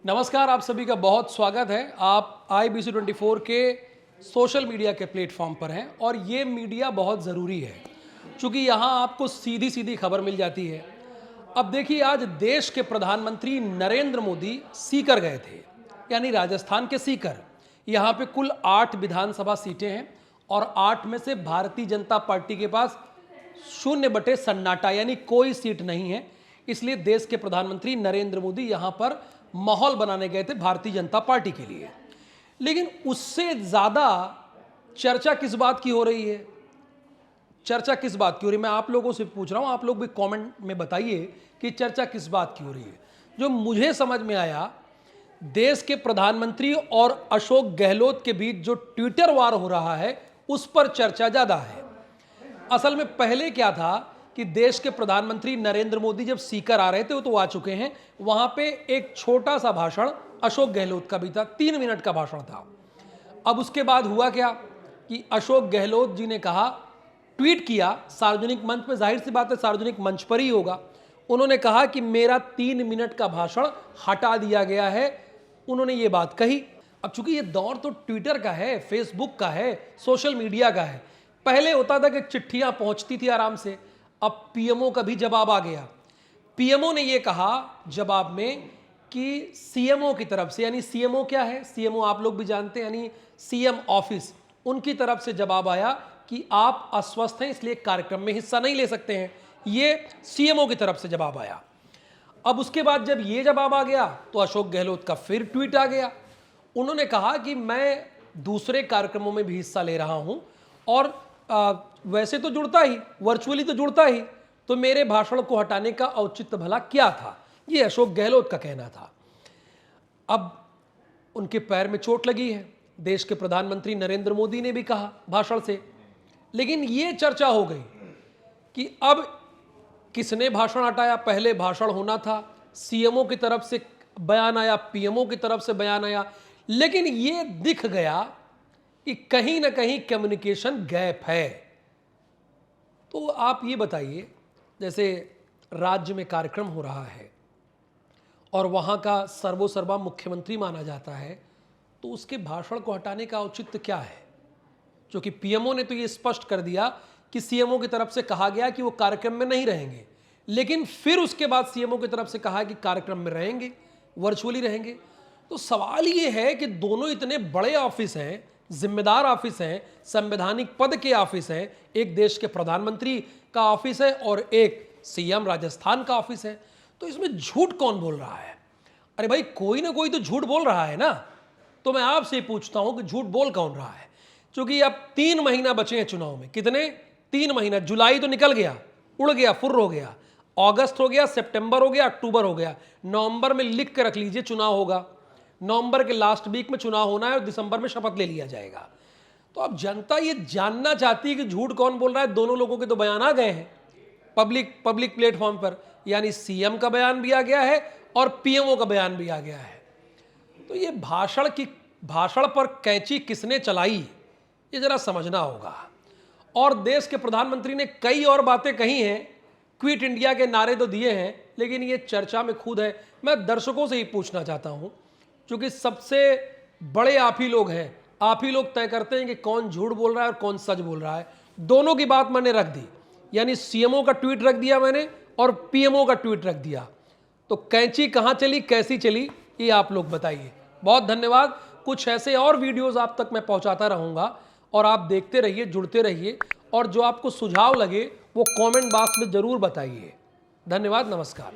नमस्कार, आप सभी का बहुत स्वागत है। आप IBC24 के सोशल मीडिया के प्लेटफॉर्म पर हैं और ये मीडिया बहुत ज़रूरी है क्योंकि यहाँ आपको सीधी सीधी खबर मिल जाती है। अब देखिए, आज देश के प्रधानमंत्री नरेंद्र मोदी सीकर गए थे, यानी राजस्थान के सीकर। यहाँ पे कुल 8 विधानसभा सीटें हैं और 8 में से भारतीय जनता पार्टी के पास 0/सन्नाटा, यानी कोई सीट नहीं है। इसलिए देश के प्रधानमंत्री नरेंद्र मोदी यहाँ पर माहौल बनाने गए थे भारतीय जनता पार्टी के लिए। लेकिन उससे ज्यादा चर्चा किस बात की हो रही है? चर्चा किस बात की हो रही है मैं आप लोगों से पूछ रहा हूं, आप लोग भी कमेंट में बताइए कि चर्चा किस बात की हो रही है। जो मुझे समझ में आया, देश के प्रधानमंत्री और अशोक गहलोत के बीच जो ट्विटर वार हो रहा है उस पर चर्चा ज्यादा है। असल में पहले क्या था कि देश के प्रधानमंत्री नरेंद्र मोदी जब सीकर आ रहे थे, वो तो आ चुके हैं, वहां पे एक छोटा सा भाषण अशोक गहलोत का भी था, 3 मिनट का भाषण था। अब उसके बाद हुआ क्या कि अशोक गहलोत जी ने कहा, ट्वीट किया सार्वजनिक मंच पे, जाहिर सी बात है सार्वजनिक मंच पर ही होगा। उन्होंने कहा कि मेरा 3 मिनट का भाषण हटा दिया गया है। उन्होंने ये बात कही। अब चूंकि ये दौर तो ट्विटर का है, फेसबुक का है, सोशल मीडिया का है। पहले होता था कि चिट्ठियां पहुंचती थी आराम से। अब पीएमओ का भी जवाब आ गया। पीएमओ ने यह कहा जवाब में कि सीएमओ की तरफ से, यानी सीएमओ क्या है, सीएमओ आप लोग भी जानते हैं, यानी सीएम ऑफिस, उनकी तरफ से जवाब आया कि आप अस्वस्थ हैं इसलिए कार्यक्रम में हिस्सा नहीं ले सकते हैं। यह सीएमओ की तरफ से जवाब आया। अब उसके बाद जब यह जवाब आ गया तो अशोक गहलोत का फिर ट्वीट आ गया। उन्होंने कहा कि मैं दूसरे कार्यक्रमों में भी हिस्सा ले रहा हूं और वैसे तो जुड़ता ही, वर्चुअली तो जुड़ता ही, तो मेरे भाषण को हटाने का औचित्य भला क्या था? ये अशोक गहलोत का कहना था। अब उनके पैर में चोट लगी है। देश के प्रधानमंत्री नरेंद्र मोदी ने भी कहा भाषण से, लेकिन ये चर्चा हो गई कि अब किसने भाषण हटाया। पहले भाषण होना था, सीएमओ की तरफ से बयान आया, पीएमओ की तरफ से बयान आया, लेकिन ये दिख गया कि कहीं ना कहीं कम्युनिकेशन गैप है। तो आप ये बताइए, जैसे राज्य में कार्यक्रम हो रहा है और वहां का सर्वोसर्वा मुख्यमंत्री माना जाता है, तो उसके भाषण को हटाने का औचित्य क्या है? क्योंकि पीएमओ ने तो ये स्पष्ट कर दिया कि सीएमओ की तरफ से कहा गया कि वो कार्यक्रम में नहीं रहेंगे, लेकिन फिर उसके बाद सीएमओ की तरफ से कहा कि कार्यक्रम में रहेंगे, वर्चुअली रहेंगे। तो सवाल ये है कि दोनों इतने बड़े ऑफिस हैं, जिम्मेदार ऑफिस हैं, संवैधानिक पद के ऑफिस हैं, एक देश के प्रधानमंत्री का ऑफिस है और एक सीएम राजस्थान का ऑफिस है, तो इसमें झूठ कौन बोल रहा है? अरे भाई, कोई ना कोई तो झूठ बोल रहा है ना। तो मैं आपसे पूछता हूं कि झूठ बोल कौन रहा है? क्योंकि अब 3 महीना बचे हैं चुनाव में। कितने? 3 महीना। जुलाई तो निकल गया, उड़ गया, फुर्र हो गया। अगस्त हो गया, सितंबर हो गया, अक्टूबर हो गया, नवंबर में लिख के रख लीजिए चुनाव होगा। नवंबर के लास्ट वीक में चुनाव होना है और दिसंबर में शपथ ले लिया जाएगा। तो अब जनता ये जानना चाहती है कि झूठ कौन बोल रहा है। दोनों लोगों के तो बयान आ गए हैं पब्लिक प्लेटफॉर्म पर, यानी सीएम का बयान भी आ गया है और पीएमओ का बयान भी आ गया है। तो ये भाषण पर कैंची किसने चलाई, ये जरा समझना होगा। और देश के प्रधानमंत्री ने कई और बातें कही हैं, क्विट इंडिया के नारे तो दिए हैं, लेकिन ये चर्चा में खुद है। मैं दर्शकों से ही पूछना चाहता हूं, क्योंकि सबसे बड़े आप ही लोग हैं, आप ही लोग तय करते हैं कि कौन झूठ बोल रहा है और कौन सच बोल रहा है। दोनों की बात मैंने रख दी, यानी सीएमओ का ट्वीट रख दिया मैंने और पीएमओ का ट्वीट रख दिया। तो कैंची कहां चली, कैसी चली, ये आप लोग बताइए। बहुत धन्यवाद। कुछ ऐसे और वीडियोस आप तक मैं पहुंचाता रहूंगा और आप देखते रहिए, जुड़ते रहिए, और जो आपको सुझाव लगे वो कमेंट बॉक्स में जरूर बताइए। धन्यवाद, नमस्कार।